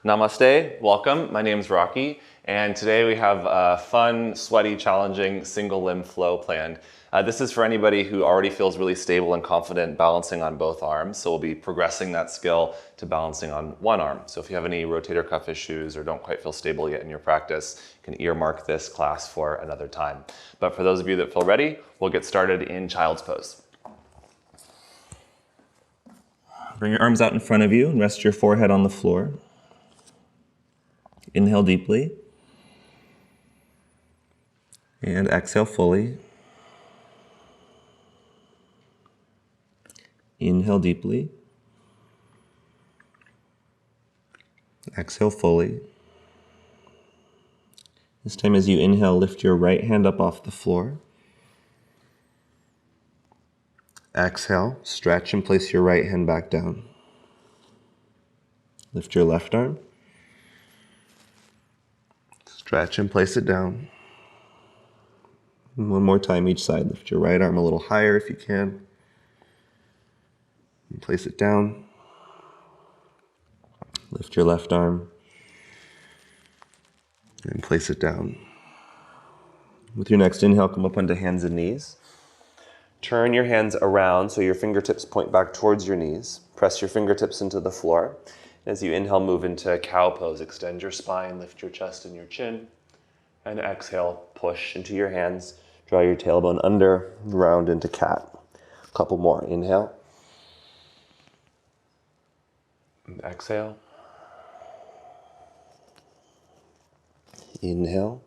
Namaste, welcome. My name is Rocky, and today we have a fun, sweaty, challenging single limb flow planned. This is for anybody who already feels really stable and confident balancing on both arms, so we'll be progressing that skill to balancing on one arm. So if you have any rotator cuff issues or don't quite feel stable yet in your practice, you can earmark this class for another time. But for those of you that feel ready, we'll get started in child's pose. Bring your arms out in front of you and rest your forehead on the floor. Inhale deeply and exhale fully. Inhale deeply. Exhale fully. This time as you inhale, lift your right hand up off the floor. Exhale, stretch and place your right hand back down. Lift your left arm. Stretch and place it down. And one more time each side. Lift your right arm a little higher if you can. And place it down. Lift your left arm. And place it down. With your next inhale, come up onto hands and knees. Turn your hands around so your fingertips point back towards your knees. Press your fingertips into the floor. As you inhale, move into cow pose. Extend your spine, lift your chest and your chin. And exhale, push into your hands. Draw your tailbone under, round into cat. A couple more. Inhale. And exhale. Inhale.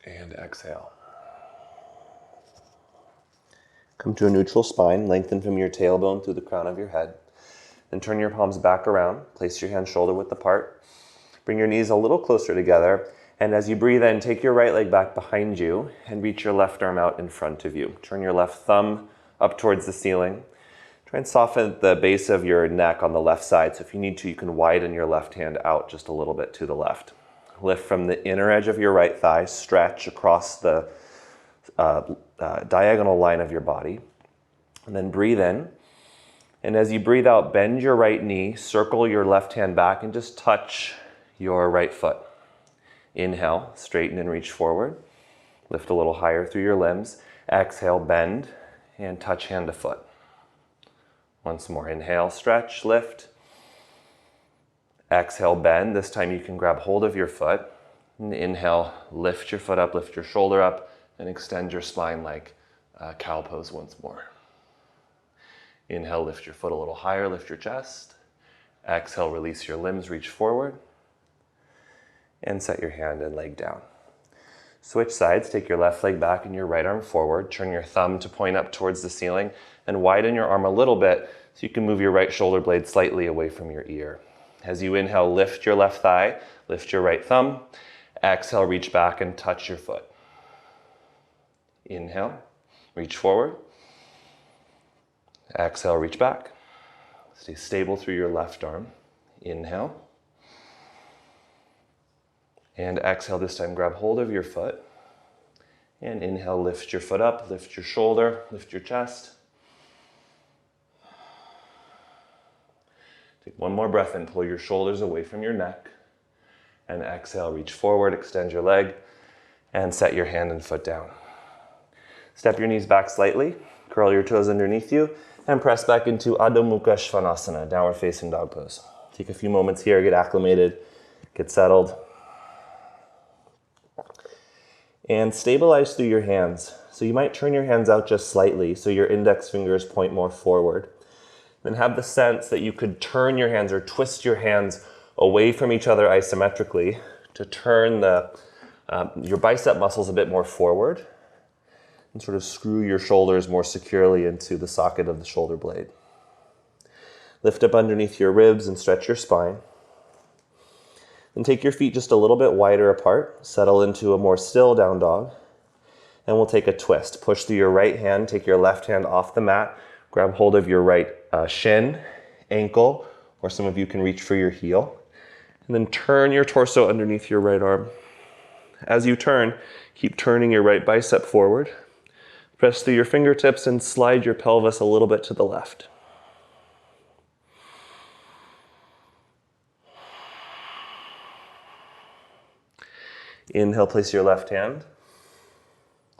And exhale. Come to a neutral spine, lengthen from your tailbone through the crown of your head. Then turn your palms back around, place your hands shoulder width apart. Bring your knees a little closer together, and as you breathe in, take your right leg back behind you and reach your left arm out in front of you. Turn your left thumb up towards the ceiling. Try and soften the base of your neck on the left side, so if you need to, you can widen your left hand out just a little bit to the left. Lift from the inner edge of your right thigh, stretch across the diagonal line of your body, and then breathe in. And as you breathe out, bend your right knee, circle your left hand back, and just touch your right foot. Inhale, straighten and reach forward. Lift a little higher through your limbs. Exhale, bend, and touch hand to foot. Once more, inhale, stretch, lift. Exhale, bend. This time you can grab hold of your foot. And inhale, lift your foot up, lift your shoulder up, and extend your spine like cow pose once more. Inhale, lift your foot a little higher, lift your chest. Exhale, release your limbs, reach forward. And set your hand and leg down. Switch sides, take your left leg back and your right arm forward. Turn your thumb to point up towards the ceiling and widen your arm a little bit so you can move your right shoulder blade slightly away from your ear. As you inhale, lift your left thigh, lift your right thumb. Exhale, reach back and touch your foot. Inhale, reach forward. Exhale, reach back. Stay stable through your left arm. Inhale. And exhale, this time grab hold of your foot. And inhale, lift your foot up, lift your shoulder, lift your chest. Take one more breath in, pull your shoulders away from your neck. And exhale, reach forward, extend your leg, and set your hand and foot down. Step your knees back slightly, curl your toes underneath you, and press back into Adho Mukha Svanasana, downward facing dog pose. Take a few moments here, get acclimated, get settled. And stabilize through your hands. So you might turn your hands out just slightly so your index fingers point more forward. Then have the sense that you could turn your hands or twist your hands away from each other isometrically to turn your bicep muscles a bit more forward and sort of screw your shoulders more securely into the socket of the shoulder blade. Lift up underneath your ribs and stretch your spine. Then take your feet just a little bit wider apart, settle into a more still down dog, and we'll take a twist. Push through your right hand, take your left hand off the mat, grab hold of your right shin, ankle, or some of you can reach for your heel, and then turn your torso underneath your right arm. As you turn, keep turning your right bicep forward. Press through your fingertips and slide your pelvis a little bit to the left. Inhale, place your left hand.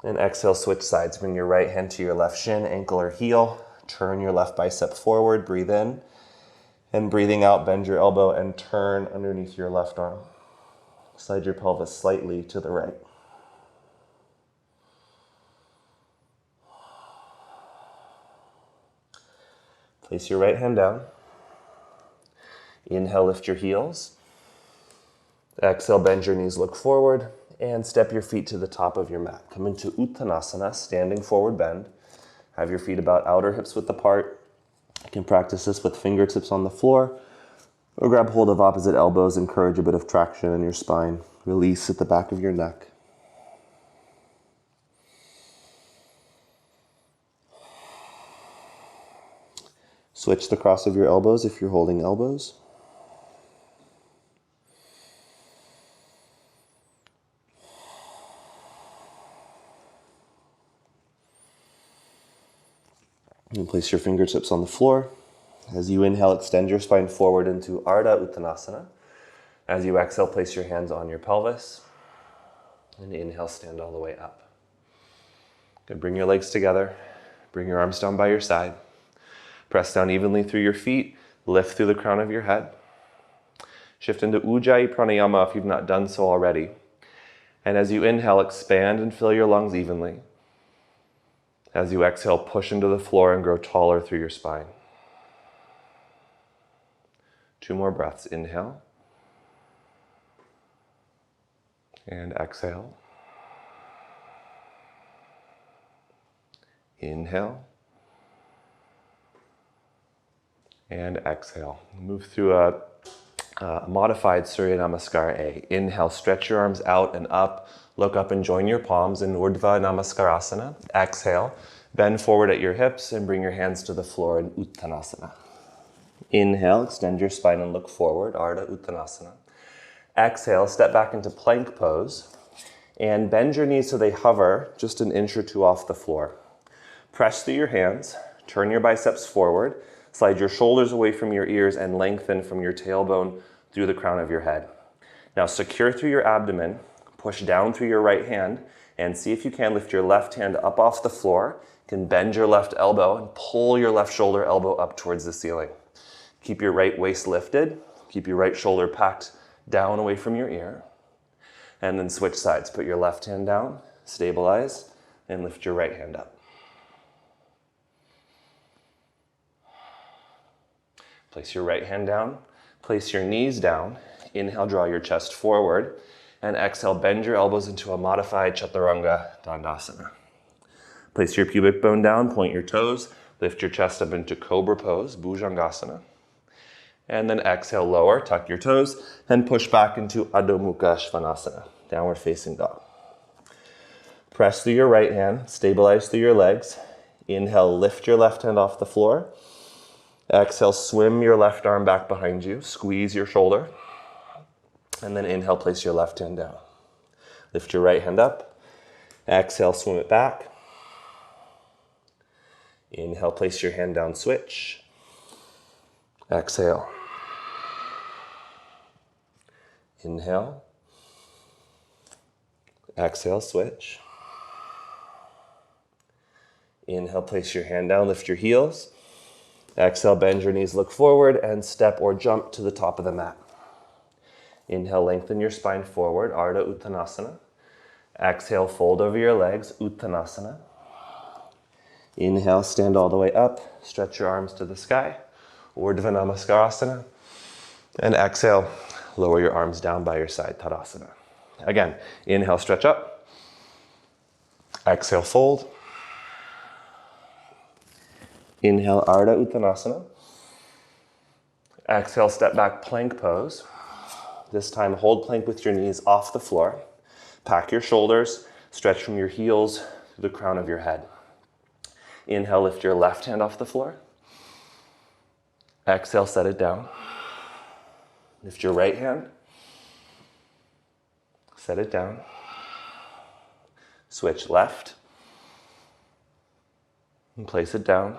And exhale, switch sides. Bring your right hand to your left shin, ankle or heel. Turn your left bicep forward, breathe in. And breathing out, bend your elbow and turn underneath your left arm. Slide your pelvis slightly to the right. Place your right hand down. Inhale, lift your heels. Exhale, bend your knees, look forward, and step your feet to the top of your mat. Come into Uttanasana, standing forward bend. Have your feet about outer hips width apart. You can practice this with fingertips on the floor, or grab hold of opposite elbows, encourage a bit of traction in your spine. Release at the back of your neck. Switch the cross of your elbows if you're holding elbows. And place your fingertips on the floor. As you inhale, extend your spine forward into Ardha Uttanasana. As you exhale, place your hands on your pelvis. And inhale, stand all the way up. Good. Bring your legs together. Bring your arms down by your side. Press down evenly through your feet. Lift through the crown of your head. Shift into Ujjayi Pranayama if you've not done so already. And as you inhale, expand and fill your lungs evenly. As you exhale, push into the floor and grow taller through your spine. 2 more breaths. Inhale. And exhale. Inhale. And exhale. Move through a modified Surya Namaskar A. Inhale, stretch your arms out and up. Look up and join your palms in Urdhva Namaskarasana. Exhale, bend forward at your hips and bring your hands to the floor in Uttanasana. Inhale, extend your spine and look forward, Ardha Uttanasana. Exhale, step back into plank pose and bend your knees so they hover just an inch or 2 off the floor. Press through your hands, turn your biceps forward, slide your shoulders away from your ears and lengthen from your tailbone through the crown of your head. Now secure through your abdomen, push down through your right hand, and see if you can lift your left hand up off the floor. You can bend your left elbow and pull your left shoulder elbow up towards the ceiling. Keep your right waist lifted, keep your right shoulder packed down away from your ear, and then switch sides. Put your left hand down, stabilize, and lift your right hand up. Place your right hand down, place your knees down, inhale, draw your chest forward, and exhale, bend your elbows into a modified Chaturanga Dandasana. Place your pubic bone down, point your toes, lift your chest up into Cobra Pose, Bhujangasana. And then exhale, lower, tuck your toes, and push back into Adho Mukha Svanasana, downward facing dog. Press through your right hand, stabilize through your legs. Inhale, lift your left hand off the floor. Exhale, swim your left arm back behind you, squeeze your shoulder. And then inhale, place your left hand down. Lift your right hand up. Exhale, swim it back. Inhale, place your hand down, switch. Exhale. Inhale. Exhale, switch. Inhale, place your hand down, lift your heels. Exhale, bend your knees, look forward, and step or jump to the top of the mat. Inhale, lengthen your spine forward, Ardha Uttanasana. Exhale, fold over your legs, Uttanasana. Inhale, stand all the way up, stretch your arms to the sky, Urdhva Namaskarasana. And exhale, lower your arms down by your side, Tadasana. Again, inhale, stretch up. Exhale, fold. Inhale, Ardha Uttanasana. Exhale, step back, plank pose. This time, hold plank with your knees off the floor. Pack your shoulders, stretch from your heels to the crown of your head. Inhale, lift your left hand off the floor. Exhale, set it down. Lift your right hand. Set it down. Switch left. And place it down.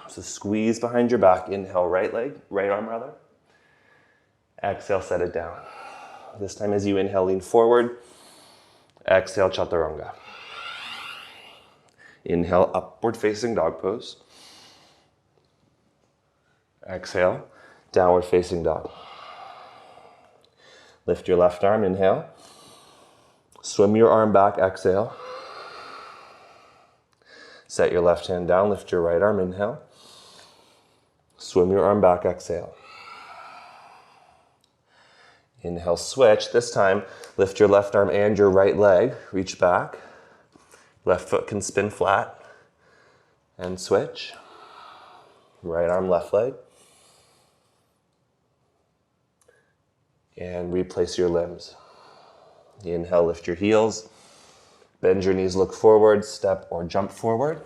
So squeeze behind your back. Inhale, right leg, right arm rather. Exhale, set it down. This time as you inhale, lean forward. Exhale, chaturanga. Inhale, upward facing dog pose. Exhale, downward facing dog. Lift your left arm, inhale. Swim your arm back, exhale. Set your left hand down, lift your right arm, inhale. Swim your arm back, exhale. Inhale, switch. This time, lift your left arm and your right leg. Reach back. Left foot can spin flat. And switch. Right arm, left leg. And replace your limbs. Inhale, lift your heels. Bend your knees, look forward, step or jump forward.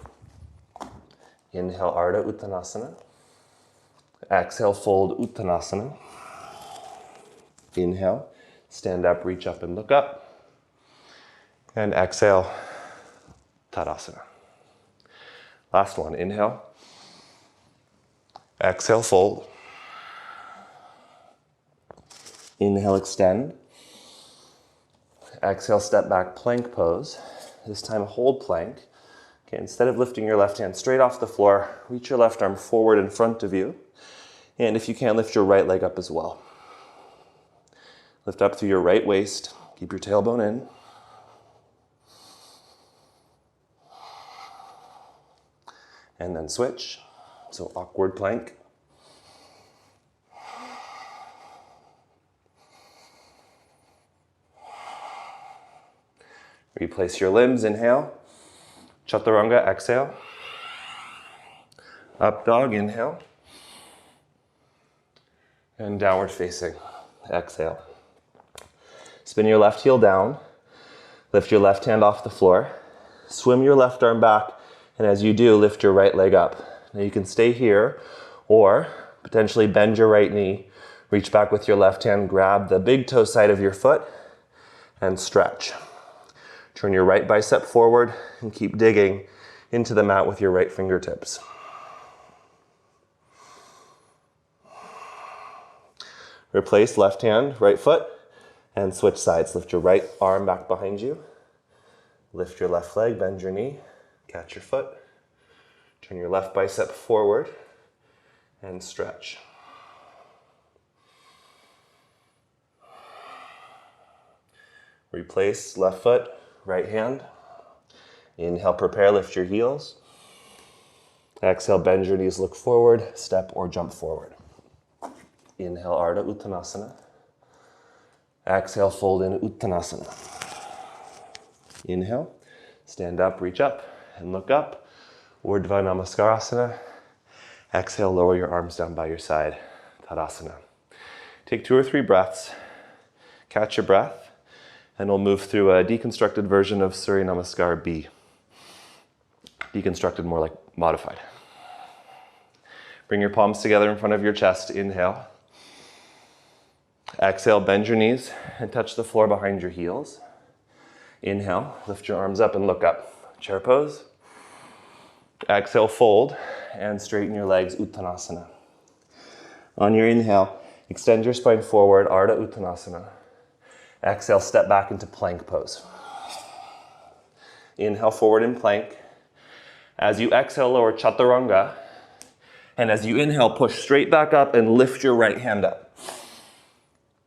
Inhale, Ardha Uttanasana. Exhale, fold Uttanasana. Inhale, stand up, reach up and look up. And exhale, Tadasana. Last one, inhale. Exhale, fold. Inhale, extend. Exhale, step back, plank pose. This time, hold plank. Okay, instead of lifting your left hand straight off the floor, reach your left arm forward in front of you. And if you can, lift your right leg up as well. Lift up through your right waist. Keep your tailbone in. And then switch. So awkward plank. Replace your limbs, inhale. Chaturanga, exhale. Up dog, inhale. And downward facing, exhale. Spin your left heel down. Lift your left hand off the floor. Swim your left arm back, and as you do, lift your right leg up. Now you can stay here, or potentially bend your right knee. Reach back with your left hand, grab the big toe side of your foot, and stretch. Turn your right bicep forward and keep digging into the mat with your right fingertips. Replace left hand, right foot, and switch sides. Lift your right arm back behind you. Lift your left leg, bend your knee, catch your foot. Turn your left bicep forward and stretch. Replace left foot, right hand. Inhale, prepare, lift your heels. Exhale, bend your knees, look forward, step or jump forward. Inhale, Ardha Uttanasana. Exhale, fold in Uttanasana. Inhale, stand up, reach up, and look up. Urdhva Namaskarasana. Exhale, lower your arms down by your side, Tadasana. Take 2 or 3 breaths, catch your breath, and we'll move through a deconstructed version of Surya Namaskar B. Deconstructed, more like modified. Bring your palms together in front of your chest, inhale. Exhale, bend your knees and touch the floor behind your heels. Inhale, lift your arms up and look up. Chair pose. Exhale, fold and straighten your legs, Uttanasana. On your inhale, extend your spine forward, Ardha Uttanasana. Exhale, step back into plank pose. Inhale, forward in plank. As you exhale, lower chaturanga. And as you inhale, push straight back up and lift your right hand up.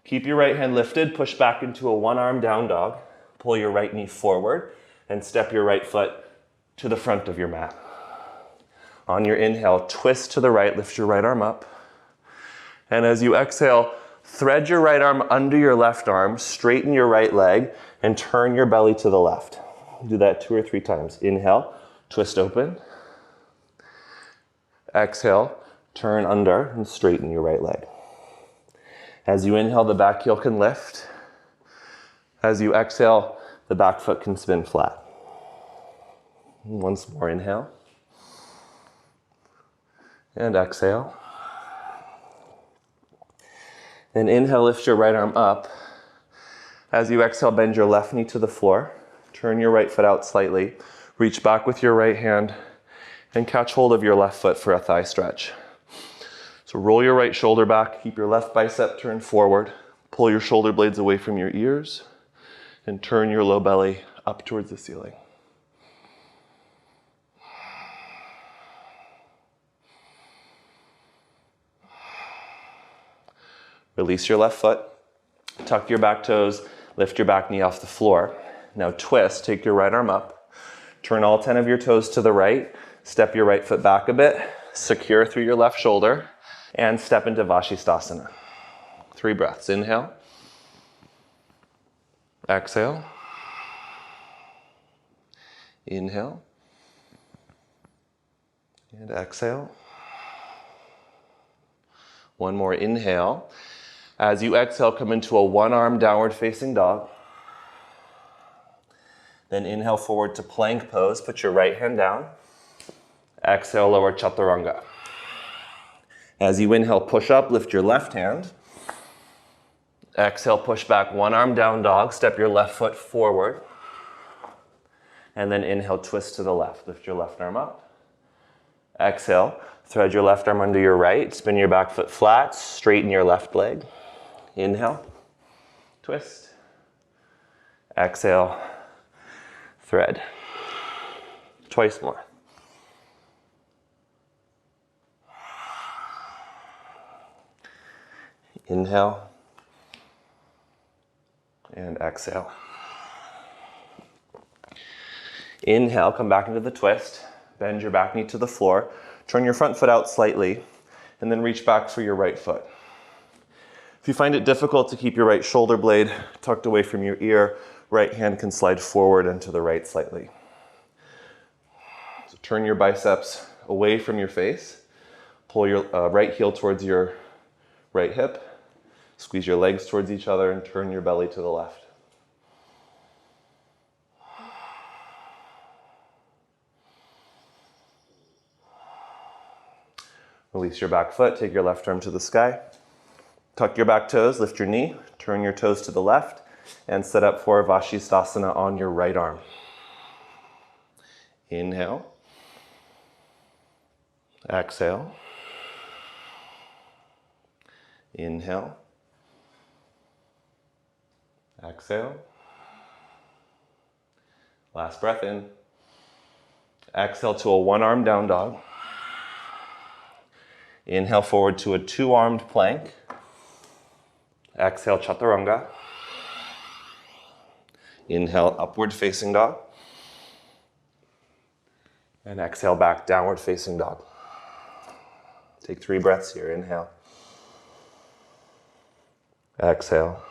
Keep your right hand lifted, push back into a one-arm down dog. Pull your right knee forward and step your right foot to the front of your mat. On your inhale, twist to the right, lift your right arm up. And as you exhale, thread your right arm under your left arm, straighten your right leg, and turn your belly to the left. Do that 2 or 3 times. Inhale, twist open. Exhale, turn under and straighten your right leg. As you inhale, the back heel can lift. As you exhale, the back foot can spin flat. Once more, inhale. And exhale. Then inhale, lift your right arm up. As you exhale, bend your left knee to the floor. Turn your right foot out slightly. Reach back with your right hand and catch hold of your left foot for a thigh stretch. So roll your right shoulder back. Keep your left bicep turned forward. Pull your shoulder blades away from your ears And turn your low belly up towards the ceiling. Release your left foot. Tuck your back toes. Lift your back knee off the floor. Now twist. Take your right arm up. Turn all 10 of your toes to the right. Step your right foot back a bit. Secure through your left shoulder. And step into Vashisthasana. 3 breaths. Inhale. Exhale. Inhale. And exhale. One more inhale. As you exhale, come into a one-arm downward facing dog. Then inhale forward to plank pose. Put your right hand down. Exhale, lower chaturanga. As you inhale, push up, lift your left hand. Exhale, push back, one arm down dog. Step your left foot forward. And then inhale, twist to the left. Lift your left arm up. Exhale, thread your left arm under your right. Spin your back foot flat. Straighten your left leg. Inhale, twist. Exhale, thread. Twice more. Inhale. And exhale. Inhale, come back into the twist. Bend your back knee to the floor. Turn your front foot out slightly, and then reach back for your right foot. If you find it difficult to keep your right shoulder blade tucked away from your ear, right hand can slide forward and to the right slightly. So turn your biceps away from your face. Pull your right heel towards your right hip. Squeeze your legs towards each other and turn your belly to the left. Release your back foot, take your left arm to the sky. Tuck your back toes, lift your knee, turn your toes to the left, and set up for Vashisthasana on your right arm. Inhale. Exhale. Inhale. Exhale. Last breath in. Exhale to a one-arm down dog. Inhale forward to a two-armed plank. Exhale, chaturanga. Inhale, upward facing dog. And exhale back, downward facing dog. Take 3 breaths here. Inhale. Exhale.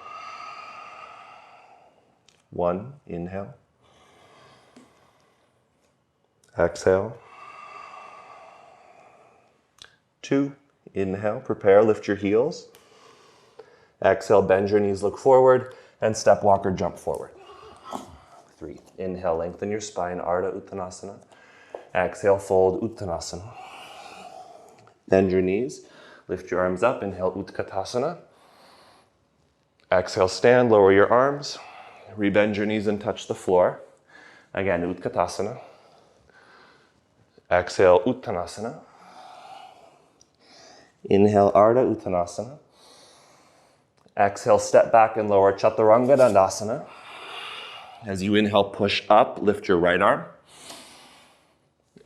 1, inhale. Exhale. 2, inhale. Prepare, lift your heels. Exhale, bend your knees, look forward, and step, walk, or jump forward. 3, inhale, lengthen your spine, Ardha Uttanasana. Exhale, fold, Uttanasana. Bend your knees, lift your arms up, inhale, Utkatasana. Exhale, stand, lower your arms, rebend your knees and touch the floor. Again, Utkatasana. Exhale, Uttanasana. Inhale, Ardha Uttanasana. Exhale, step back and lower Chaturanga Dandasana. As you inhale, push up, lift your right arm.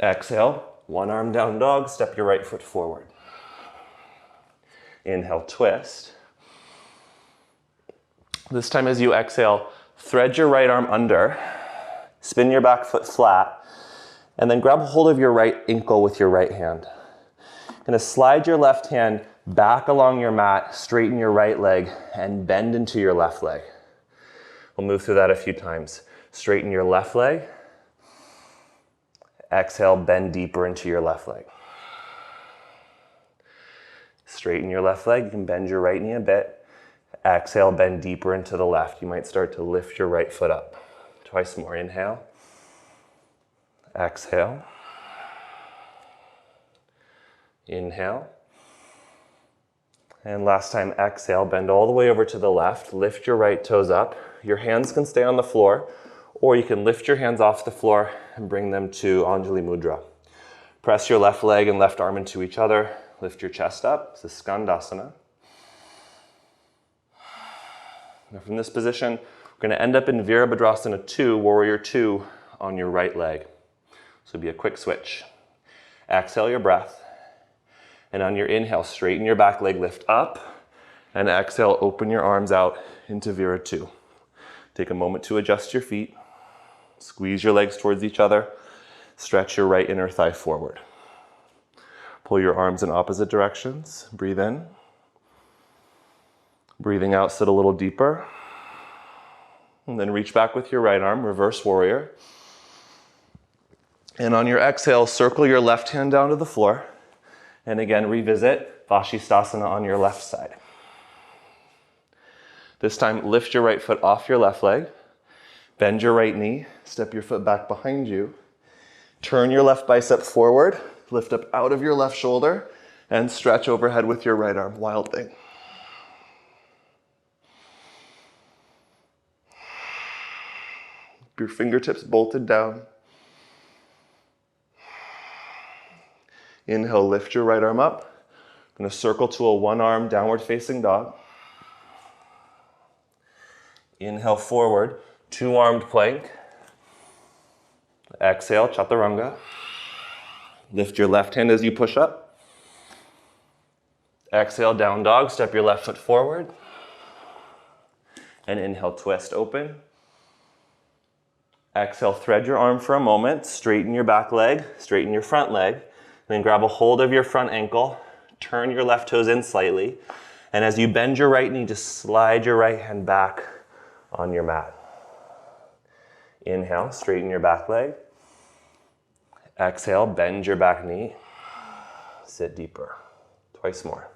Exhale, one arm down dog, step your right foot forward. Inhale, twist. This time as you exhale, thread your right arm under, spin your back foot flat, and then grab hold of your right ankle with your right hand. Gonna slide your left hand back along your mat, straighten your right leg, and bend into your left leg. We'll move through that a few times. Straighten your left leg. Exhale, bend deeper into your left leg. Straighten your left leg. You can bend your right knee a bit. Exhale, bend deeper into the left. You might start to lift your right foot up. Twice more. Inhale. Exhale. Inhale. And last time, exhale, bend all the way over to the left. Lift your right toes up. Your hands can stay on the floor, or you can lift your hands off the floor and bring them to Anjali Mudra. Press your left leg and left arm into each other. Lift your chest up. This is Skandasana. Now from this position, We're going to end up in Virabhadrasana 2, Warrior 2, on your right leg. So it'll be a quick switch. Exhale your breath. And on your inhale, straighten your back leg, lift up. And exhale, open your arms out into Vira 2. Take a moment to adjust your feet. Squeeze your legs towards each other. Stretch your right inner thigh forward. Pull your arms in opposite directions. Breathe in. Breathing out, sit a little deeper. And then reach back with your right arm, reverse warrior. And on your exhale, circle your left hand down to the floor. And again, revisit Vashisthasana on your left side. This time, lift your right foot off your left leg. Bend your right knee. Step your foot back behind you. Turn your left bicep forward. Lift up out of your left shoulder. And stretch overhead with your right arm. Wild thing. Your fingertips bolted down. Inhale, lift your right arm up. I'm going to circle to a one-arm downward facing dog. Inhale forward, two-armed plank. Exhale, chaturanga. Lift your left hand as you push up. Exhale, down dog, step your left foot forward. And inhale, twist, open. Exhale, thread your arm for a moment, straighten your back leg, straighten your front leg, then grab a hold of your front ankle, turn your left toes in slightly, and as you bend your right knee, just slide your right hand back on your mat. Inhale, straighten your back leg. Exhale, bend your back knee, sit deeper. Twice more.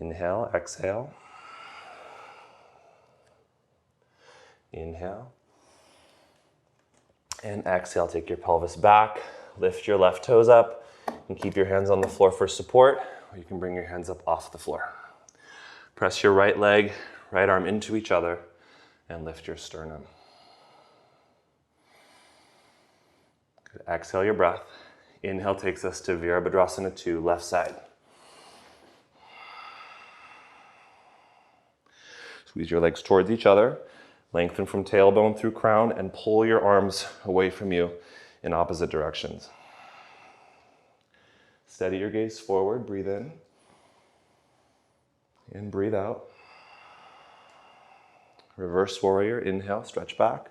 Inhale, exhale. Inhale. And exhale, take your pelvis back, lift your left toes up, and keep your hands on the floor for support, or you can bring your hands up off the floor. Press your right leg, right arm into each other, and lift your sternum. Good. Exhale your breath. Inhale takes us to Virabhadrasana 2, left side. Squeeze your legs towards each other. Lengthen from tailbone through crown and pull your arms away from you in opposite directions. Steady your gaze forward, breathe in. And breathe out. Reverse warrior, inhale, stretch back.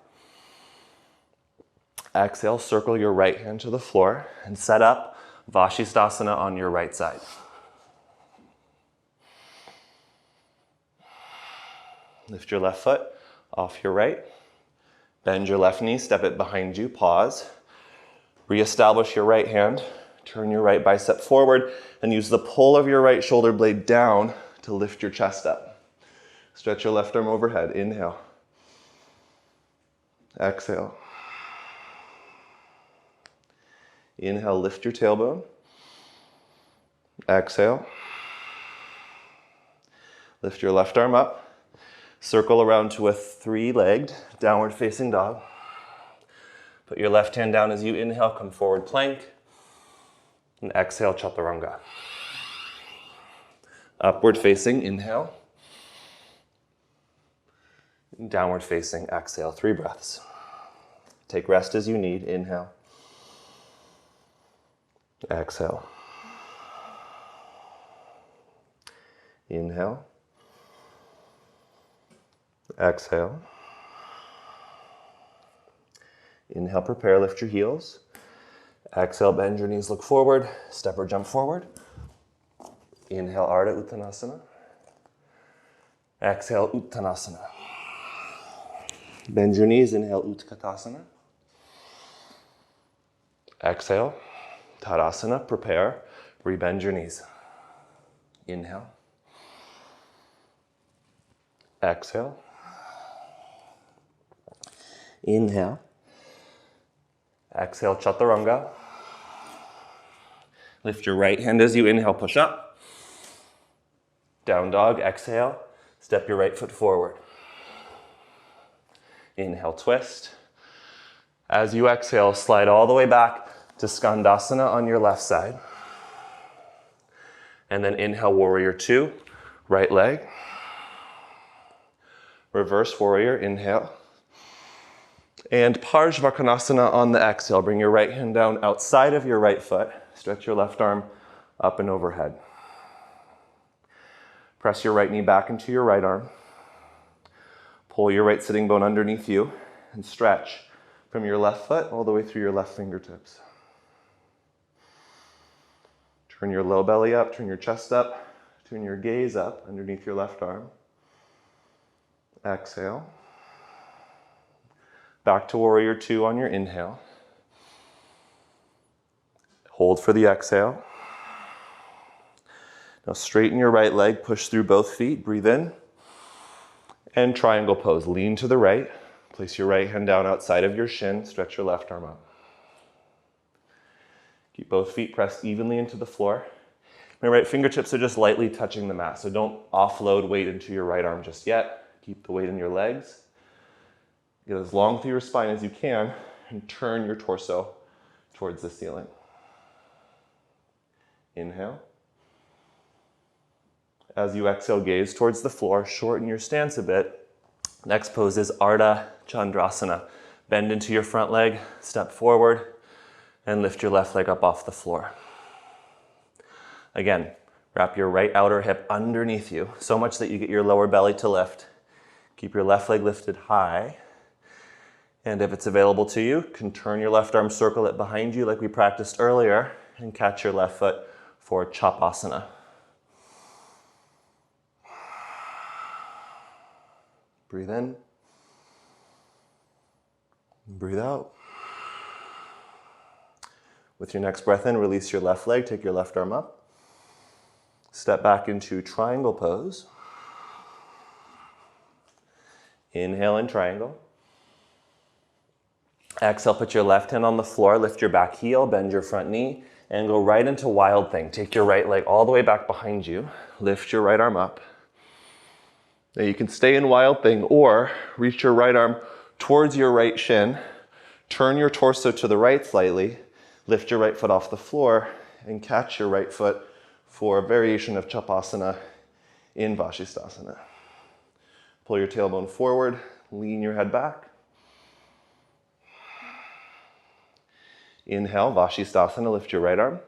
Exhale, circle your right hand to the floor and set up Vashisthasana on your right side. Lift your left foot off your right. Bend your left knee, step it behind you, pause. Reestablish your right hand, turn your right bicep forward, and use the pull of your right shoulder blade down to lift your chest up. Stretch your left arm overhead, inhale. Exhale. Inhale, lift your tailbone. Exhale. Lift your left arm up. Circle around to a three-legged downward facing dog. Put your left hand down as you inhale, come forward plank. And exhale, chaturanga. Upward facing, inhale. Downward facing, exhale, 3 breaths. Take rest as you need, inhale. Exhale. Inhale. Exhale. Inhale, prepare, lift your heels. Exhale, bend your knees, look forward, step or jump forward. Inhale, Ardha Uttanasana. Exhale, Uttanasana. Bend your knees, inhale, Utkatasana. Exhale, Tadasana, prepare, rebend your knees. Inhale. Exhale. Inhale. Exhale, chaturanga. Lift your right hand as you inhale, push up. Down dog, exhale. Step your right foot forward. Inhale, twist. As you exhale, slide all the way back to Skandasana on your left side. And then inhale, warrior 2, right leg. Reverse warrior, inhale. And Parsvakonasana on the exhale. Bring your right hand down outside of your right foot. Stretch your left arm up and overhead. Press your right knee back into your right arm. Pull your right sitting bone underneath you and stretch from your left foot all the way through your left fingertips. Turn your low belly up, turn your chest up, turn your gaze up underneath your left arm. Exhale. Back to warrior two on your inhale. Hold for the exhale. Now straighten your right leg, push through both feet, breathe in. And triangle pose, lean to the right. Place your right hand down outside of your shin, stretch your left arm up. Keep both feet pressed evenly into the floor. My right fingertips are just lightly touching the mat, so don't offload weight into your right arm just yet. Keep the weight in your legs. Get as long through your spine as you can and turn your torso towards the ceiling. Inhale. As you exhale, gaze towards the floor, shorten your stance a bit. Next pose is Ardha Chandrasana. Bend into your front leg, step forward, and lift your left leg up off the floor. Again, wrap your right outer hip underneath you, so much that you get your lower belly to lift. Keep your left leg lifted high. And if it's available to you, you can turn your left arm, circle it behind you like we practiced earlier, and catch your left foot for Chapasana. Breathe in. Breathe out. With your next breath in, release your left leg, take your left arm up. Step back into triangle pose. Inhale in triangle. Exhale, put your left hand on the floor, lift your back heel, bend your front knee, and go right into Wild Thing. Take your right leg all the way back behind you. Lift your right arm up. Now you can stay in Wild Thing or reach your right arm towards your right shin, turn your torso to the right slightly, lift your right foot off the floor, and catch your right foot for a variation of Chapasana in Vashisthasana. Pull your tailbone forward, lean your head back. Inhale, Vashisthasana, lift your right arm.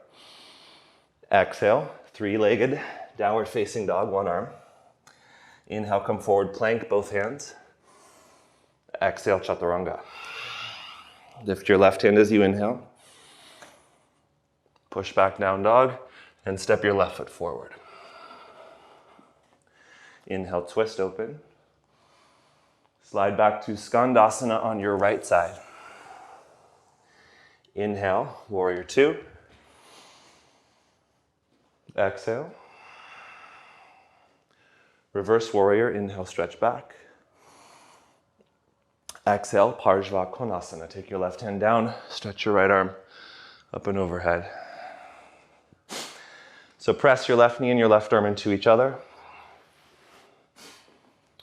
Exhale, three-legged downward facing dog, one arm. Inhale, come forward, plank, both hands. Exhale, Chaturanga. Lift your left hand as you inhale. Push back, down dog, and step your left foot forward. Inhale, twist open. Slide back to Skandasana on your right side. Inhale, warrior two. Exhale. Reverse warrior, inhale, stretch back. Exhale, Parsvakonasana. Take your left hand down, stretch your right arm up and overhead. So press your left knee and your left arm into each other.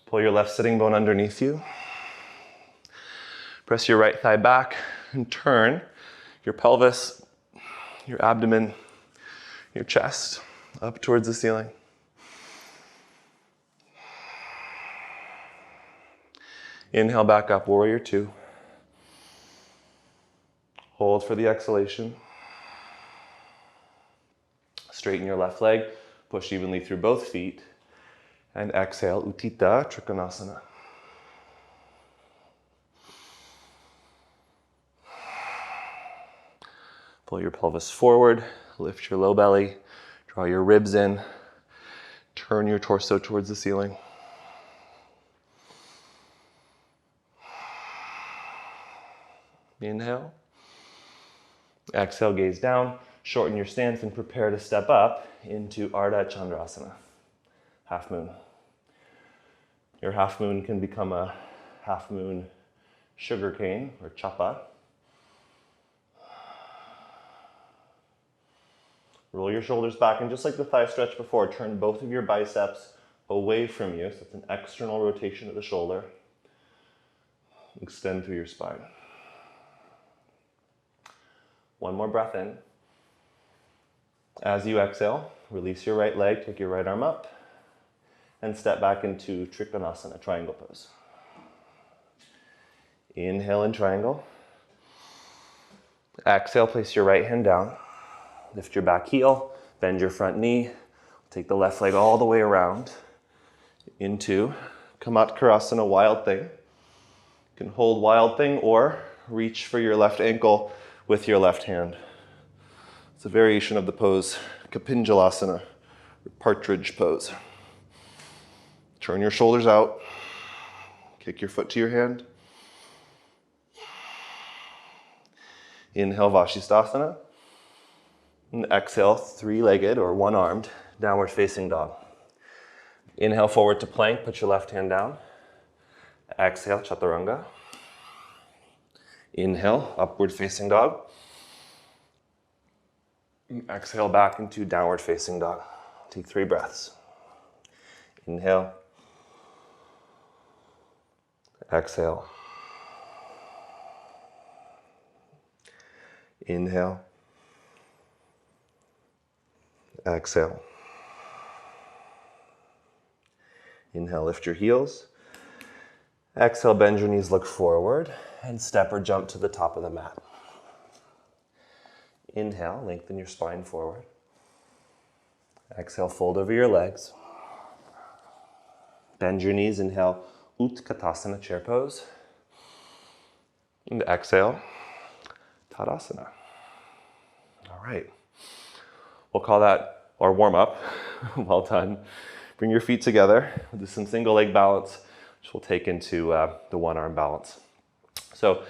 Pull your left sitting bone underneath you. Press your right thigh back and turn your pelvis, your abdomen, your chest up towards the ceiling. Inhale back up, warrior two. Hold for the exhalation. Straighten your left leg, push evenly through both feet, and exhale, Utthita Trikonasana. Pull your pelvis forward, lift your low belly, draw your ribs in, turn your torso towards the ceiling. Inhale. Exhale, gaze down, shorten your stance and prepare to step up into Ardha Chandrasana, half moon. Your half moon can become a half moon sugar cane or chapa. Roll your shoulders back, and just like the thigh stretch before, turn both of your biceps away from you, so it's an external rotation of the shoulder. Extend through your spine. One more breath in. As you exhale, release your right leg, take your right arm up, and step back into Trikonasana, triangle pose. Inhale in triangle. Exhale, place your right hand down. Lift your back heel, bend your front knee. Take the left leg all the way around into Kamatkarasana, wild thing. You can hold wild thing or reach for your left ankle with your left hand. It's a variation of the pose, Kapinjalasana, partridge pose. Turn your shoulders out. Kick your foot to your hand. Inhale, Vashisthasana. And exhale, three-legged or one-armed, downward facing dog. Inhale, forward to plank. Put your left hand down. Exhale, Chaturanga. Inhale, upward facing dog. Exhale, back into downward facing dog. Take 3 breaths. Inhale. Exhale. Inhale. Exhale. Inhale, lift your heels. Exhale, bend your knees, look forward, and step or jump to the top of the mat. Inhale, lengthen your spine forward. Exhale, fold over your legs. Bend your knees, inhale, Utkatasana, chair pose. And exhale, Tadasana. All right. We'll call that our warm up. Well done. Bring your feet together. We'll do some single leg balance, which we'll take into the one arm balance. So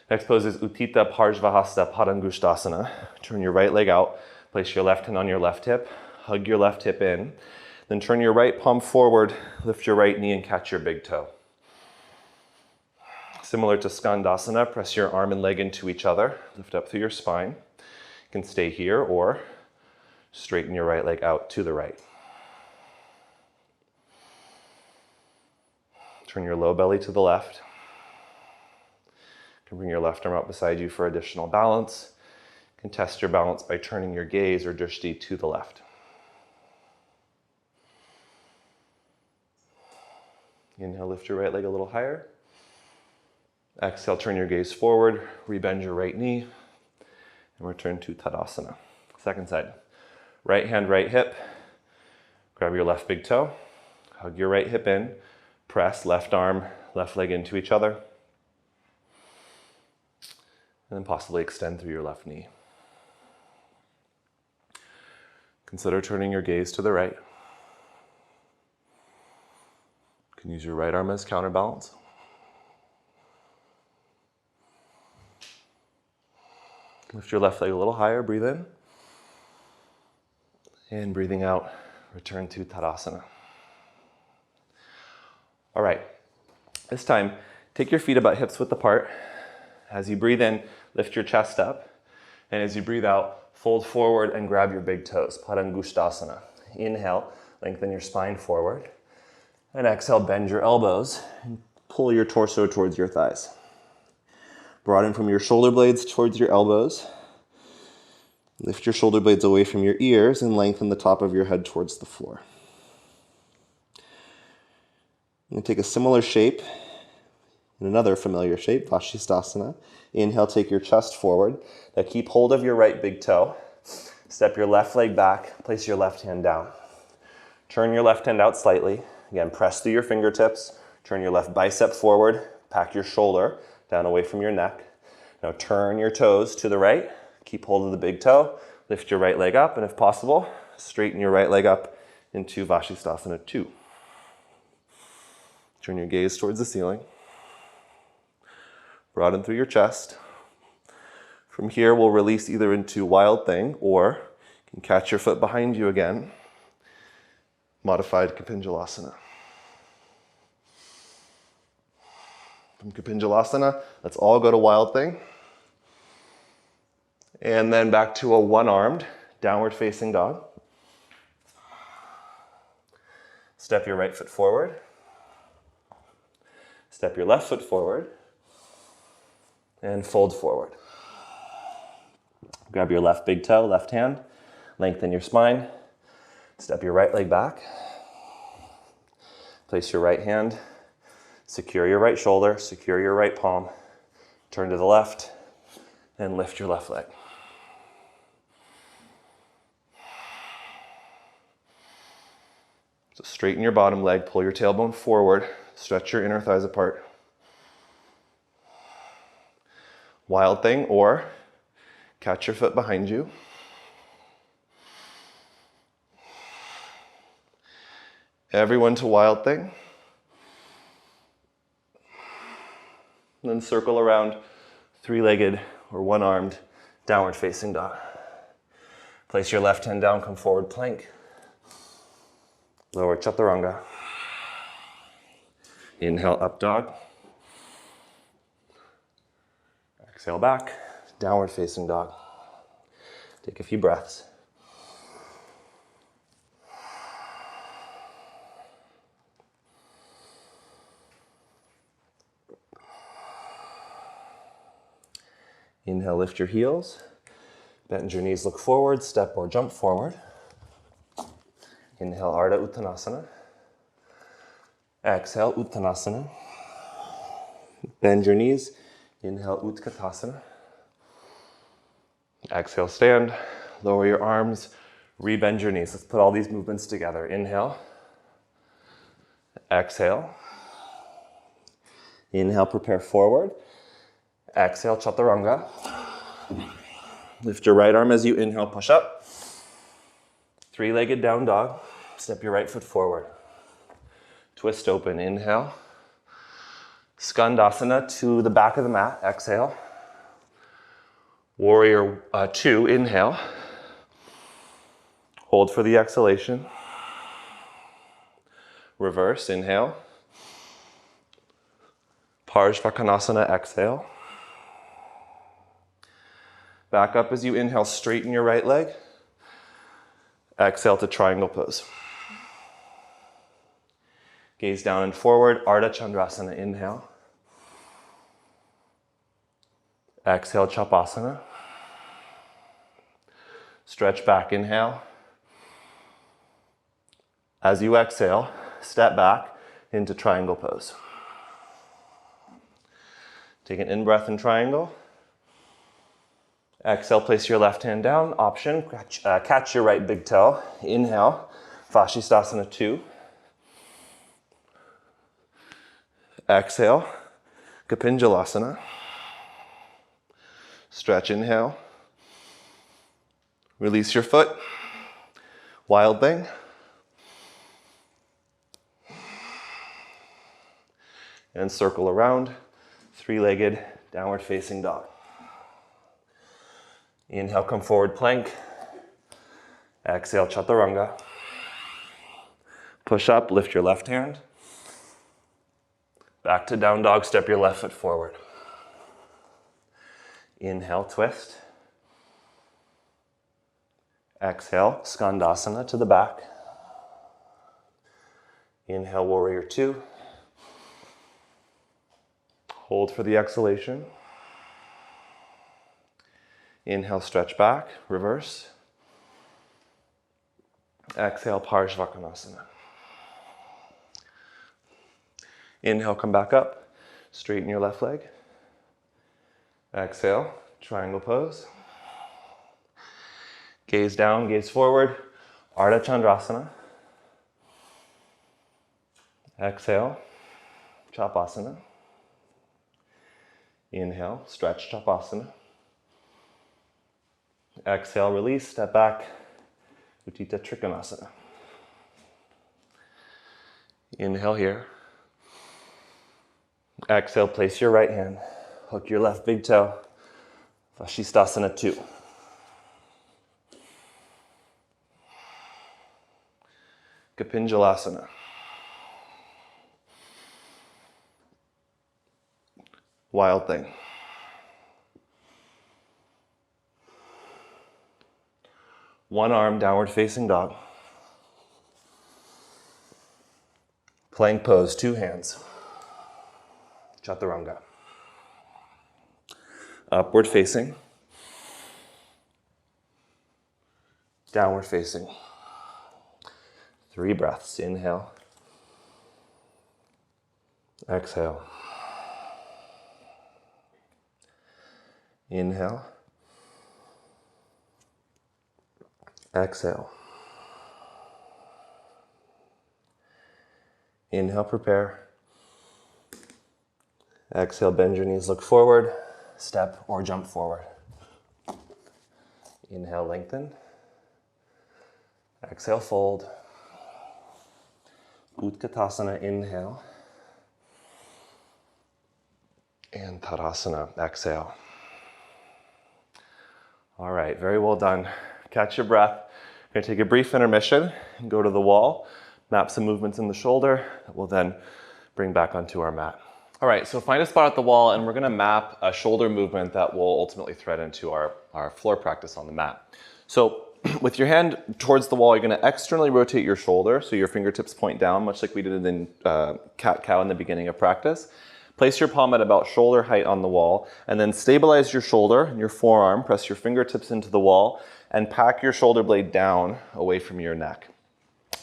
next pose is Utthita Parshvahasta Padangusthasana. Turn your right leg out. Place your left hand on your left hip. Hug your left hip in. Then turn your right palm forward. Lift your right knee and catch your big toe. Similar to Skandasana, press your arm and leg into each other. Lift up through your spine. You can stay here or straighten your right leg out to the right. Turn your low belly to the left. You can bring your left arm out beside you for additional balance. You can test your balance by turning your gaze or drishti to the left. Inhale, lift your right leg a little higher. Exhale, turn your gaze forward, rebend your right knee, and return to Tadasana. Second side. Right hand, right hip. Grab your left big toe. Hug your right hip in. Press left arm, left leg into each other. And then possibly extend through your left knee. Consider turning your gaze to the right. You can use your right arm as counterbalance. Lift your left leg a little higher, breathe in. And breathing out, return to Tadasana. All right, this time, take your feet about hips width apart. As you breathe in, lift your chest up. And as you breathe out, fold forward and grab your big toes, Padangusthasana. Inhale, lengthen your spine forward. And exhale, bend your elbows and pull your torso towards your thighs. Broaden from your shoulder blades towards your elbows. Lift your shoulder blades away from your ears and lengthen the top of your head towards the floor. I'm going to take a similar shape in another familiar shape, Vashisthasana. Inhale, take your chest forward. Now keep hold of your right big toe. Step your left leg back, place your left hand down. Turn your left hand out slightly. Again, press through your fingertips. Turn your left bicep forward. Pack your shoulder down away from your neck. Now turn your toes to the right. Keep hold of the big toe. Lift your right leg up, and if possible, straighten your right leg up into Vashisthasana 2. Turn your gaze towards the ceiling. Broaden through your chest. From here, we'll release either into Wild Thing, or you can catch your foot behind you again. Modified Kapinjalasana. From Kapinjalasana, let's all go to Wild Thing. And then back to a one-armed downward facing dog. Step your right foot forward. Step your left foot forward. And fold forward. Grab your left big toe, left hand. Lengthen your spine. Step your right leg back. Place your right hand, secure your right shoulder, secure your right palm, turn to the left, and lift your left leg. So straighten your bottom leg, pull your tailbone forward, stretch your inner thighs apart. Wild thing, or catch your foot behind you. Everyone to wild thing. And then circle around three-legged or one-armed downward facing dog. Place your left hand down, come forward plank. Lower chaturanga. Inhale, up dog. Exhale back, downward facing dog. Take a few breaths. Inhale, lift your heels. Bend your knees, look forward, step or jump forward. Inhale, Ardha Uttanasana. Exhale, Uttanasana. Bend your knees. Inhale, Utkatasana. Exhale, stand. Lower your arms. Rebend your knees. Let's put all these movements together. Inhale. Exhale. Inhale, prepare forward. Exhale, chaturanga. Lift your right arm as you inhale, push up. Three-legged down dog. Step your right foot forward. Twist open, inhale. Skandasana to the back of the mat, exhale. Warrior two, inhale. Hold for the exhalation. Reverse, inhale. Parsvakonasana, exhale. Back up as you inhale, straighten your right leg. Exhale to triangle pose. Gaze down and forward, Ardha Chandrasana, inhale. Exhale, Chapasana. Stretch back, inhale. As you exhale, step back into triangle pose. Take an in-breath in triangle. Exhale, place your left hand down, option, catch your right big toe. Inhale, Vashisthasana 2. Exhale, Kapinjalasana. Stretch, inhale. Release your foot. Wild thing. And circle around, three-legged downward facing dog. Inhale, come forward plank. Exhale, chaturanga. Push up, lift your left hand. Back to down dog, step your left foot forward. Inhale, twist. Exhale, Skandasana to the back. Inhale, warrior two. Hold for the exhalation. Inhale, stretch back, reverse. Exhale, Parsvakonasana. Inhale, come back up. Straighten your left leg. Exhale, triangle pose. Gaze down, gaze forward. Ardha Chandrasana. Exhale, Chapasana. Inhale, stretch Chapasana. Exhale, release, step back, Utthita Trikonasana. Inhale here. Exhale, place your right hand, hook your left big toe, Vashisthasana 2. Kapinjalasana. Wild thing. One arm, downward facing dog. Plank pose, two hands. Chaturanga. Upward facing. Downward facing. 3 breaths. Inhale. Exhale. Inhale. Exhale. Inhale, prepare. Exhale, bend your knees, look forward, step or jump forward. Inhale, lengthen. Exhale, fold. Utkatasana, inhale. And Tadasana, exhale. All right, very well done. Catch your breath. We're gonna take a brief intermission and go to the wall, map some movements in the shoulder that we'll then bring back onto our mat. All right, so find a spot at the wall and we're gonna map a shoulder movement that will ultimately thread into our floor practice on the mat. So with your hand towards the wall, you're gonna externally rotate your shoulder so your fingertips point down, much like we did in cat-cow in the beginning of practice. Place your palm at about shoulder height on the wall and then stabilize your shoulder and your forearm, press your fingertips into the wall and pack your shoulder blade down away from your neck.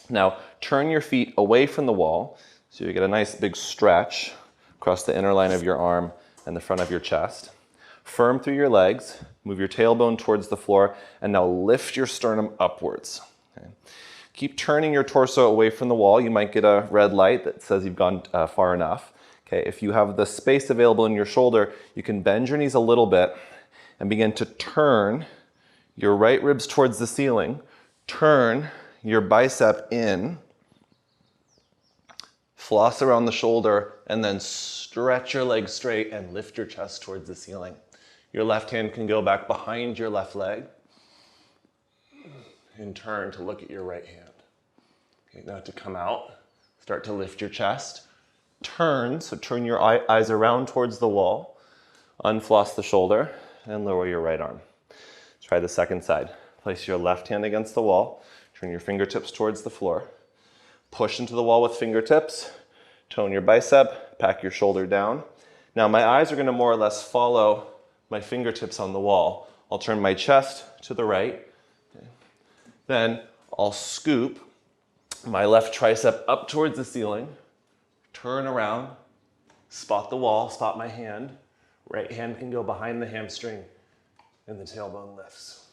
Now, turn your feet away from the wall so you get a nice big stretch across the inner line of your arm and the front of your chest. Firm through your legs, move your tailbone towards the floor, and now lift your sternum upwards. Okay. Keep turning your torso away from the wall. You might get a red light that says you've gone far enough. Okay, if you have the space available in your shoulder, you can bend your knees a little bit and begin to turn your right ribs towards the ceiling, turn your bicep in, floss around the shoulder, and then stretch your legs straight and lift your chest towards the ceiling. Your left hand can go back behind your left leg and turn to look at your right hand. Okay, now to come out, start to lift your chest. Turn, so turn your eyes around towards the wall, unfloss the shoulder, and lower your right arm. Try the second side. Place your left hand against the wall, turn your fingertips towards the floor, push into the wall with fingertips, tone your bicep, pack your shoulder down. Now my eyes are gonna more or less follow my fingertips on the wall. I'll turn my chest to the right, okay. Then I'll scoop my left tricep up towards the ceiling, turn around, spot the wall, spot my hand. Right hand can go behind the hamstring and the tailbone lifts.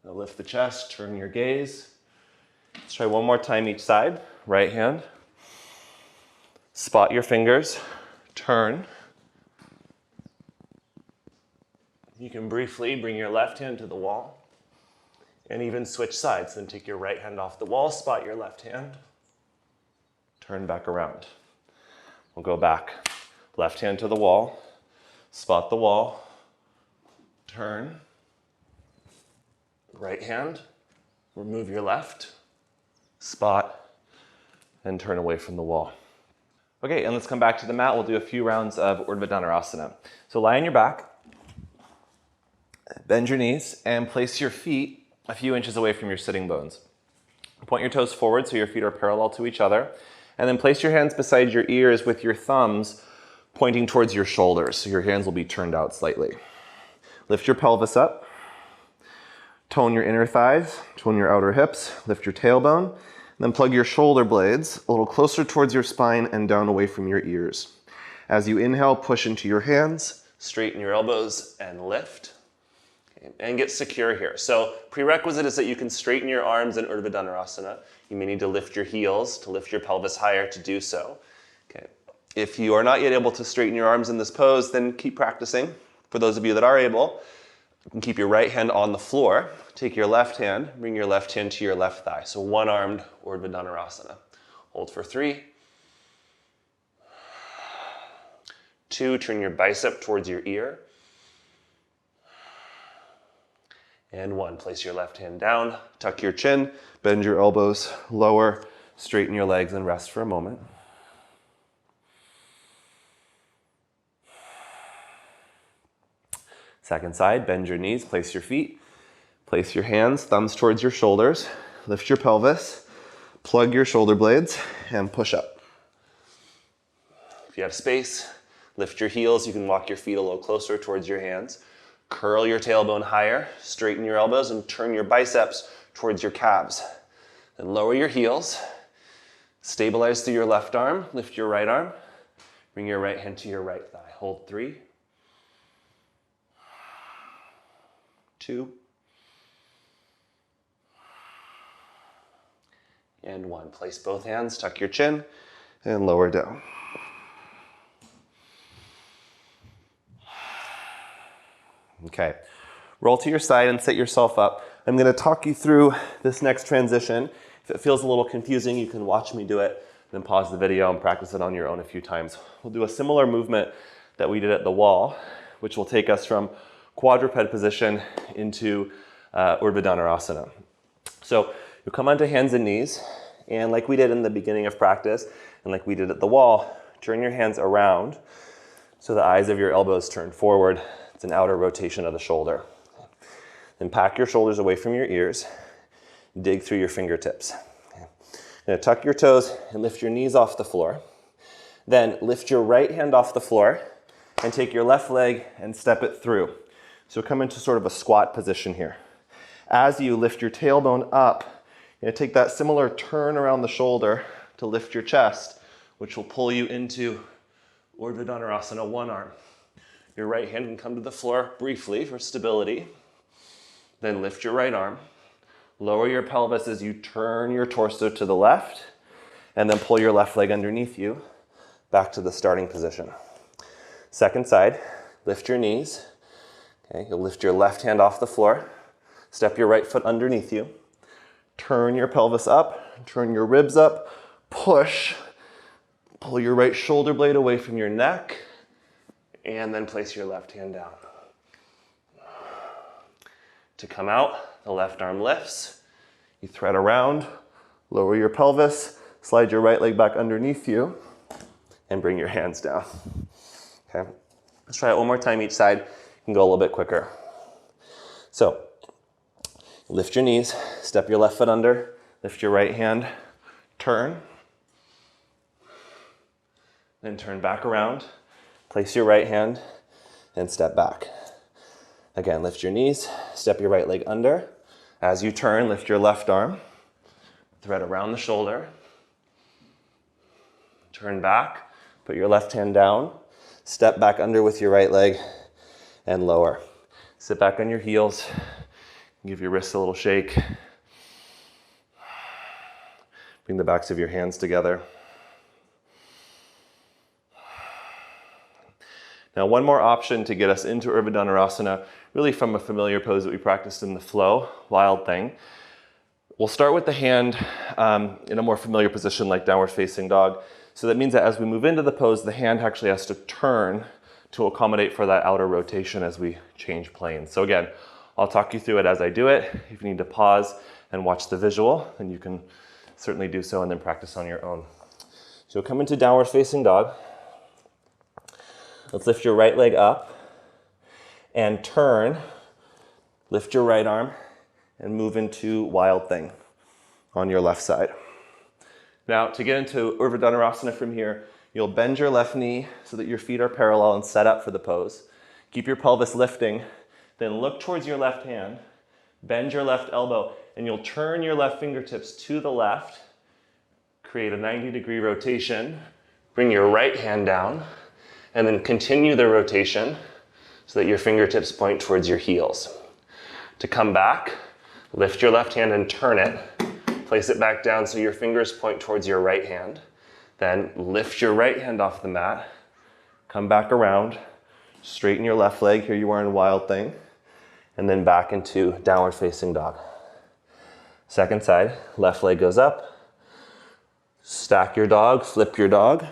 Now lift the chest, turn your gaze. Let's try one more time each side. Right hand, spot your fingers, turn. You can briefly bring your left hand to the wall and even switch sides. Then take your right hand off the wall, spot your left hand, turn back around. We'll go back. Left hand to the wall, spot the wall, turn. Right hand, remove your left, spot, and turn away from the wall. Okay, and let's come back to the mat. We'll do a few rounds of Urdhva Dhanurasana. So lie on your back, bend your knees, and place your feet a few inches away from your sitting bones. Point your toes forward so your feet are parallel to each other, and then place your hands beside your ears with your thumbs pointing towards your shoulders, so your hands will be turned out slightly. Lift your pelvis up, tone your inner thighs, tone your outer hips, lift your tailbone, and then plug your shoulder blades a little closer towards your spine and down away from your ears. As you inhale, push into your hands, straighten your elbows, and lift. And get secure here. So prerequisite is that you can straighten your arms in Urdhva Dhanurasana. You may need to lift your heels to lift your pelvis higher to do so. Okay. If you are not yet able to straighten your arms in this pose, then keep practicing. For those of you that are able, you can keep your right hand on the floor. Take your left hand, bring your left hand to your left thigh. So one-armed Urdhva Dhanurasana. Hold for 3. 2, turn your bicep towards your ear. And 1, place your left hand down, tuck your chin, bend your elbows lower, straighten your legs and rest for a moment. Second side, bend your knees, place your feet, place your hands, thumbs towards your shoulders, lift your pelvis, plug your shoulder blades, and push up. If you have space, lift your heels. You can walk your feet a little closer towards your hands. Curl your tailbone higher, straighten your elbows, and turn your biceps towards your calves. Then lower your heels, Stabilize through your left arm, lift your right arm, bring your right hand to your right thigh. Hold 3, 2, and 1. Place both hands, tuck your chin, and lower down. Okay, roll to your side and set yourself up. I'm going to talk you through this next transition. If it feels a little confusing, you can watch me do it, then pause the video and practice it on your own a few times. We'll do a similar movement that we did at the wall, which will take us from quadruped position into Urdhva Dhanurasana. So you'll come onto hands and knees, and like we did in the beginning of practice, and like we did at the wall, turn your hands around so the eyes of your elbows turn forward. It's an outer rotation of the shoulder. Then pack your shoulders away from your ears. Dig through your fingertips. You're going to tuck your toes and lift your knees off the floor. Then lift your right hand off the floor and take your left leg and step it through. So come into sort of a squat position here. As you lift your tailbone up, you're going to take that similar turn around the shoulder to lift your chest, which will pull you into Urdhva Dhanurasana, one arm. Your right hand can come to the floor briefly for stability. Then lift your right arm. Lower your pelvis as you turn your torso to the left, and then pull your left leg underneath you back to the starting position. Second side, lift your knees. Okay, you'll lift your left hand off the floor, step your right foot underneath you, turn your pelvis up, turn your ribs up, push, pull your right shoulder blade away from your neck, and then place your left hand down. To come out, the left arm lifts. You thread around, lower your pelvis, slide your right leg back underneath you, and bring your hands down. Okay, let's try it one more time each side. You can go a little bit quicker. So, lift your knees, step your left foot under, lift your right hand, turn, then turn back around, place your right hand, and step back. Again, lift your knees, step your right leg under. As you turn, lift your left arm, thread around the shoulder, turn back, put your left hand down, step back under with your right leg, and lower. Sit back on your heels, give your wrists a little shake. Bring the backs of your hands together. Now, one more option to get us into Urdhva Dhanurasana, really from a familiar pose that we practiced in the flow, Wild Thing. We'll start with the hand in a more familiar position like Downward Facing Dog. So that means that as we move into the pose, the hand actually has to turn to accommodate for that outer rotation as we change planes. So again, I'll talk you through it as I do it. If you need to pause and watch the visual, then you can certainly do so and then practice on your own. So come into Downward Facing Dog. Let's lift your right leg up and turn, lift your right arm and move into Wild Thing on your left side. Now to get into Urdhva Dhanurasana from here, you'll bend your left knee so that your feet are parallel and set up for the pose. Keep your pelvis lifting, then look towards your left hand, bend your left elbow, and you'll turn your left fingertips to the left, create a 90-degree rotation, bring your right hand down, and then continue the rotation so that your fingertips point towards your heels. To come back, lift your left hand and turn it. Place it back down so your fingers point towards your right hand. Then lift your right hand off the mat. Come back around. Straighten your left leg. Here you are in Wild Thing. And then back into Downward Facing Dog. Second side, left leg goes up. Stack your dog, flip your dog.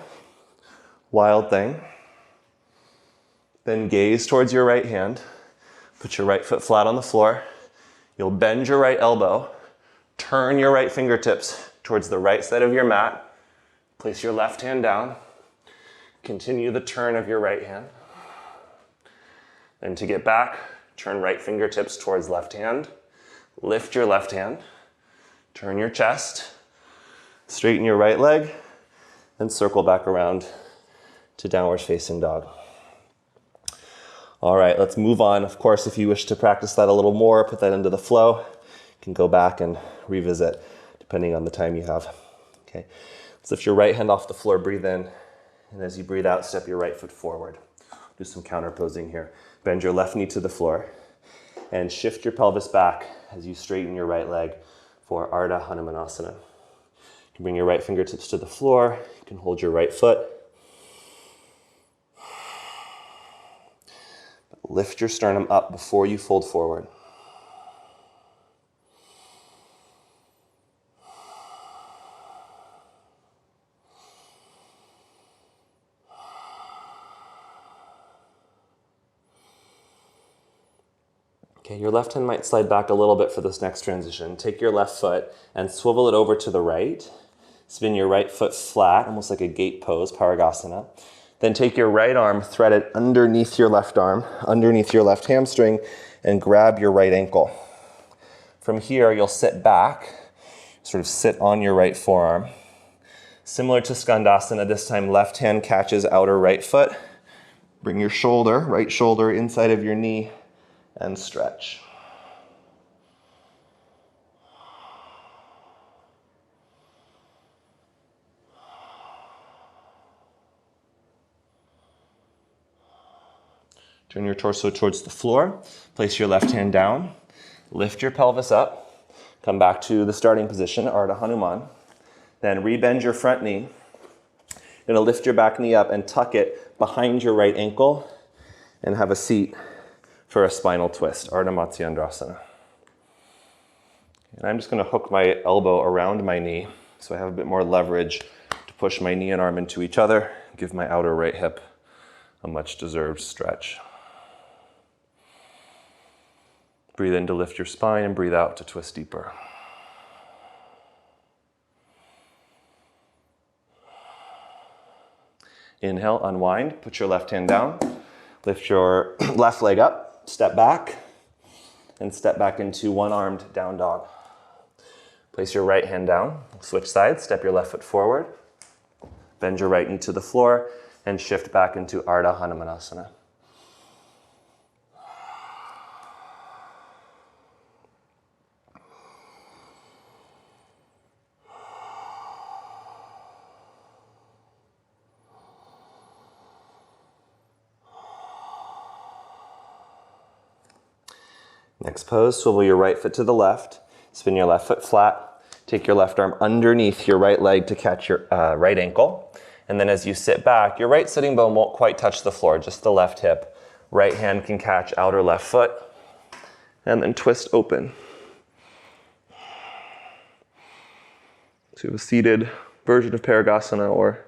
Wild Thing. Then gaze towards your right hand. Put your right foot flat on the floor. You'll bend your right elbow. Turn your right fingertips towards the right side of your mat. Place your left hand down. Continue the turn of your right hand. Then to get back, turn right fingertips towards left hand. Lift your left hand. Turn your chest. Straighten your right leg. And circle back around to Downward Facing Dog. All right, let's move on. Of course, if you wish to practice that a little more, put that into the flow. You can go back and revisit depending on the time you have. Okay, So lift your right hand off the floor, breathe in, and as you breathe out, step your right foot forward. Do some counter posing here. Bend your left knee to the floor and shift your pelvis back as you straighten your right leg for Ardha Hanumanasana. You can bring your right fingertips to the floor. You can hold your right foot. Lift your sternum up before you fold forward. Okay, your left hand might slide back a little bit for this next transition. Take your left foot and swivel it over to the right. Spin your right foot flat, almost like a gate pose, Parigasana. Then take your right arm, thread it underneath your left arm, underneath your left hamstring, and grab your right ankle. From here, you'll sit back, sort of sit on your right forearm. Similar to Skandasana, this time left hand catches outer right foot. Bring your shoulder, right shoulder inside of your knee, and stretch. Turn your torso towards the floor. Place your left hand down. Lift your pelvis up. Come back to the starting position, Ardha Hanuman. Then rebend your front knee. You're going to lift your back knee up and tuck it behind your right ankle and have a seat for a spinal twist, Ardha Matsyendrasana. And I'm just going to hook my elbow around my knee so I have a bit more leverage to push my knee and arm into each other, give my outer right hip a much deserved stretch. Breathe in to lift your spine and breathe out to twist deeper. Inhale, unwind, put your left hand down, lift your left leg up, step back, and step back into one-armed down dog. Place your right hand down, switch sides, step your left foot forward, bend your right knee to the floor, and shift back into Ardha Hanumanasana. Next pose, swivel your right foot to the left, spin your left foot flat, take your left arm underneath your right leg to catch your right ankle. And then as you sit back, your right sitting bone won't quite touch the floor, just the left hip. Right hand can catch outer left foot, and then twist open. To a seated version of Parigasana or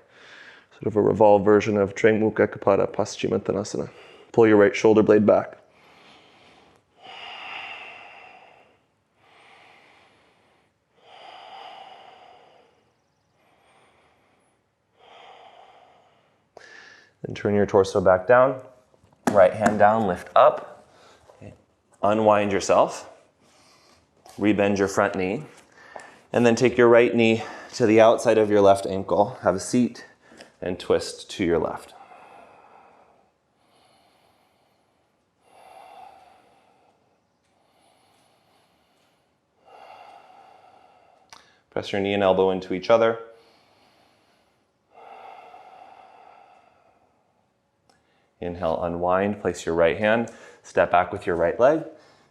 sort of a revolved version of Trengmukha Kapada Paschimottanasana. Pull your right shoulder blade back. Then turn your torso back down, right hand down, lift up, okay. Unwind yourself, rebend your front knee, and then take your right knee to the outside of your left ankle, have a seat, and twist to your left. Press your knee and elbow into each other. Inhale, unwind, place your right hand, step back with your right leg,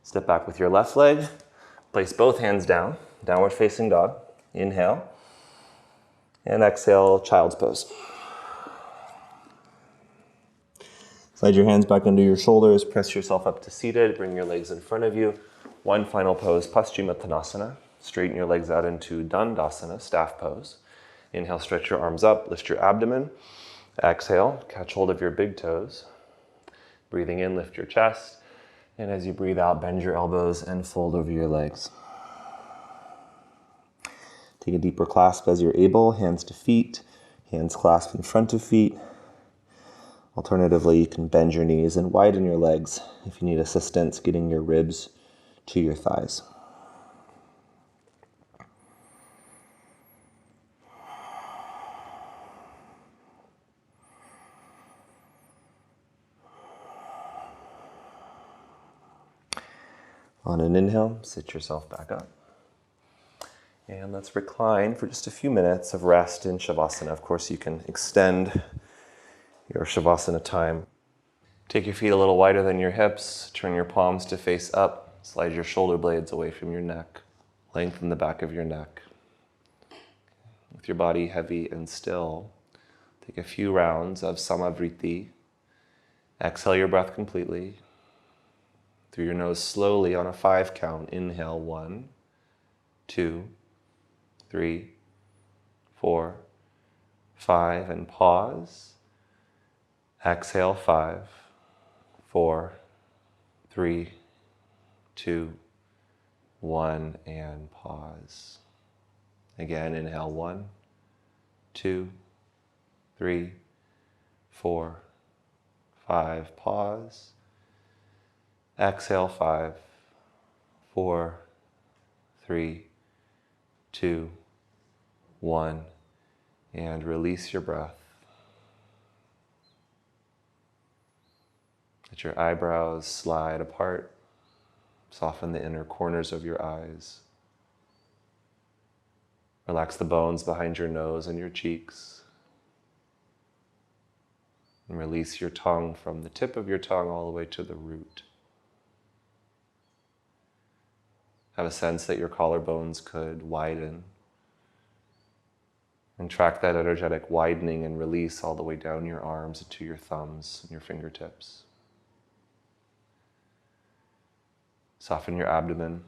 step back with your left leg, place both hands down, downward facing dog. Inhale, and exhale, child's pose. Slide your hands back under your shoulders, press yourself up to seated, bring your legs in front of you. One final pose, Paschimottanasana. Straighten your legs out into Dandasana, staff pose. Inhale, stretch your arms up, lift your abdomen. Exhale, catch hold of your big toes. Breathing in, lift your chest. And as you breathe out, bend your elbows and fold over your legs. Take a deeper clasp as you're able, hands to feet, hands clasped in front of feet. Alternatively, you can bend your knees and widen your legs if you need assistance getting your ribs to your thighs. On an inhale, sit yourself back up. And let's recline for just a few minutes of rest in Shavasana. Of course, you can extend your Shavasana time. Take your feet a little wider than your hips. Turn your palms to face up. Slide your shoulder blades away from your neck. Lengthen the back of your neck. With your body heavy and still, take a few rounds of Samavriti. Exhale your breath completely. Through your nose slowly on a 5 count. Inhale 1, 2, 3, 4, 5, and pause. Exhale 5, 4, 3, 2, 1, and pause. Again, inhale 1, 2, 3, 4, 5, pause. Exhale 5, 4, 3, 2, 1, and release your breath. Let your eyebrows slide apart. Soften the inner corners of your eyes. Relax the bones behind your nose and your cheeks. And release your tongue from the tip of your tongue all the way to the root. Have a sense that your collarbones could widen. And track that energetic widening and release all the way down your arms into your thumbs and your fingertips. Soften your abdomen.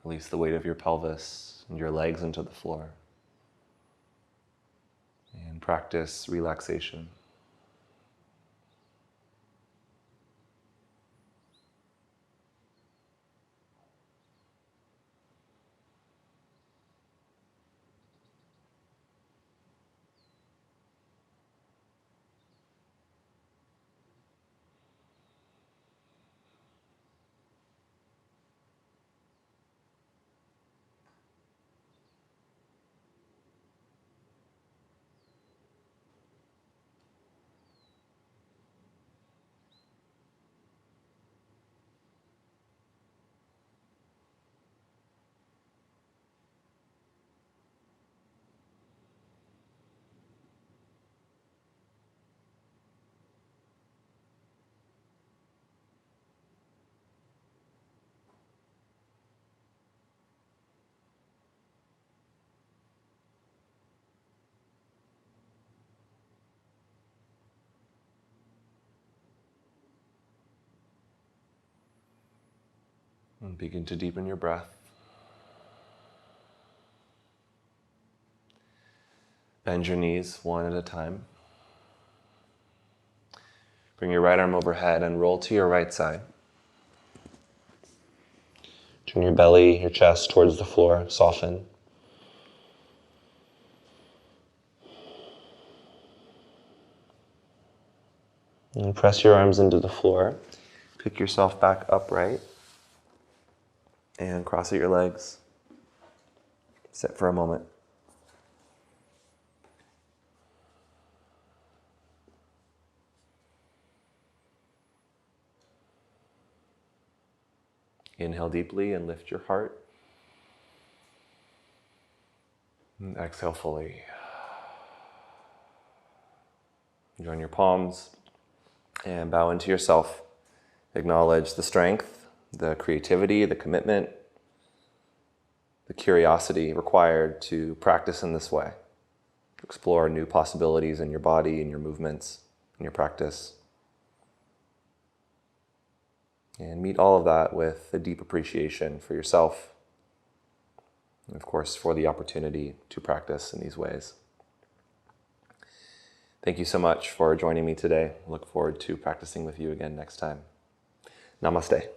Release the weight of your pelvis and your legs into the floor. And practice relaxation. And begin to deepen your breath. Bend your knees one at a time. Bring your right arm overhead and roll to your right side. Turn your belly, your chest towards the floor. Soften. And press your arms into the floor. Pick yourself back upright. And cross out your legs. Sit for a moment. Inhale deeply and lift your heart. And exhale fully. Join your palms and bow into yourself. Acknowledge the strength, the creativity, the commitment, the curiosity required to practice in this way. Explore new possibilities in your body, in your movements, in your practice. And meet all of that with a deep appreciation for yourself, and of course for the opportunity to practice in these ways. Thank you so much for joining me today. I look forward to practicing with you again next time. Namaste.